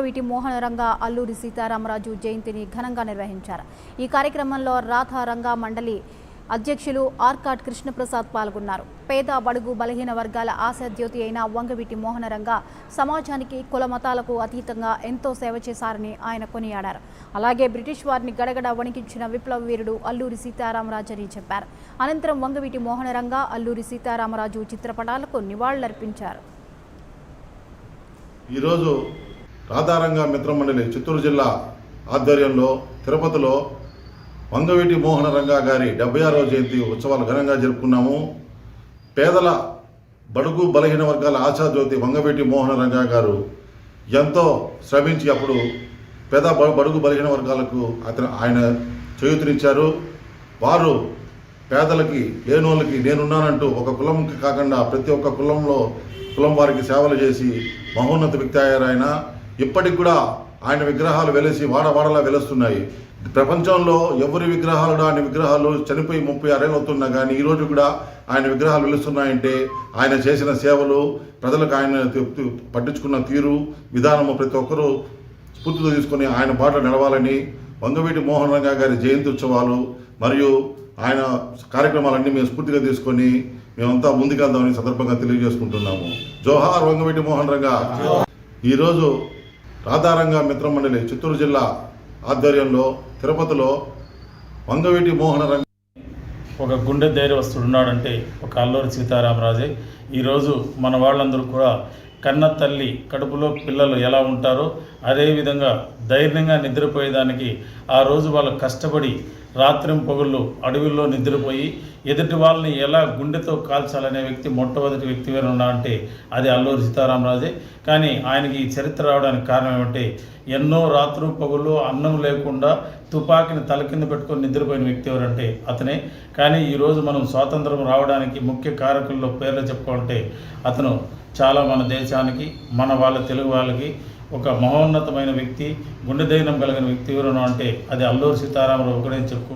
వీటి మోహన రంగ అల్లూరి సీతారామరాజు జయంతిని ఘనంగా నిర్వహించారు. ఈ కార్యక్రమంలో రాధా రంగా మండలి అధ్యక్షులు ఆర్కాట్ కృష్ణప్రసాద్ పాల్గొన్నారు. పేద బడుగు బలహీన వర్గాల ఆశాజ్యోతి అయిన వంగవీటి మోహన రంగ సమాజానికి కుల మతాలకు అతీతంగా ఎంతో సేవ చేశారని ఆయన కొనియాడారు. అలాగే బ్రిటిష్ వారిని గడగడ వణికించిన విప్లవ వీరుడు అల్లూరి సీతారామరాజు అని చెప్పారు. అనంతరం వంగవీటి మోహన రంగ అల్లూరి సీతారామరాజు చిత్రపటాలకు నివాళులర్పించారు. ఈరోజు రాధారంగా మిత్రమండలి చిత్తూరు జిల్లా ఆధ్వర్యంలో తిరుపతిలో వంగవీటి మోహన రంగా గారి 76వ జయంతి ఉత్సవాలు ఘనంగా జరుపుకున్నాము. పేదల బడుగు బలహీన వర్గాల ఆశాజ్యోతి వంగవీటి మోహన రంగా గారు ఎంతో శ్రమించి అప్పుడు పేద బడుగు బలహీన వర్గాలకు ఆయన చేయూతనిచ్చారు. వారు పేదలకి లేనోళ్ళకి నేనున్నానంటూ ఒక కులంకి కాకుండా ప్రతి ఒక్క కులం వారికి సేవలు చేసి మహోన్నత వ్యక్తి అయ్యారు. ఆయన ఇప్పటికి కూడా ఆయన విగ్రహాలు వెలిసి వాడవాడలా వెలుస్తున్నాయి. ప్రపంచంలో ఎవరి విగ్రహాలు ఆయన విగ్రహాలు చనిపోయి 36 ఏళ్ళు అవుతున్నా కానీ ఈరోజు కూడా ఆయన విగ్రహాలు వెలుస్తున్నాయంటే ఆయన చేసిన సేవలు, ప్రజలకు ఆయన పట్టించుకున్న తీరు విధానము ప్రతి ఒక్కరూ స్ఫూర్తితో తీసుకొని ఆయన బాట నడవాలని వంగవీటి మోహన రంగా గారి జయంతి ఉత్సవాలు మరియు ఆయన కార్యక్రమాలన్నీ మేము స్ఫూర్తిగా తీసుకొని మేమంతా ముందుకెళ్దామని సందర్భంగా తెలియజేసుకుంటున్నాము. జోహార్ వంగవీటి మోహన రంగా. ఈరోజు రాధారంగా మిత్రమండలి చిత్తూరు జిల్లా ఆధ్వర్యంలో తిరుపతిలో వంగవీటి మోహన రంగ ఒక గుండె ధైర్యవస్తుడు ఉన్నాడంటే ఒక అల్లూరి సీతారామరాజే. ఈరోజు మన వాళ్ళందరూ కూడా కన్న తల్లి కడుపులో పిల్లలు ఎలా ఉంటారో అదేవిధంగా ధైర్యంగా నిద్రపోయేదానికి ఆ రోజు వాళ్ళు కష్టపడి రాత్రింపగళ్ళు అడవిలో నిద్రపోయి ఎదుటి వాళ్ళని ఎలా గుండెతో కాల్చాలనే వ్యక్తి మొట్టమొదటి వ్యక్తి వేరున్నా అంటే అది అల్లూరి సీతారామరాజే. కానీ ఆయనకి ఈ చరిత్ర రావడానికి కారణం ఏమంటే ఎన్నో రాత్రింపగళ్ళు అన్నం లేకుండా తుపాకీని తల కింద పెట్టుకొని నిద్రపోయిన వ్యక్తి ఎవరంటే అతనే. కానీ ఈరోజు మనం స్వాతంత్రం రావడానికి ముఖ్య కారకుల్లో పేర్లు చెప్పుకుంటే అతను చాలా మన దేశానికి మన వాళ్ళ తెలుగు వాళ్ళకి ఒక మహోన్నతమైన వ్యక్తి, గుండె ధైర్యం కలిగిన వ్యక్తి ఎవరు అంటే అది అల్లూరి సీతారామరావు ఒకటే చెప్పు.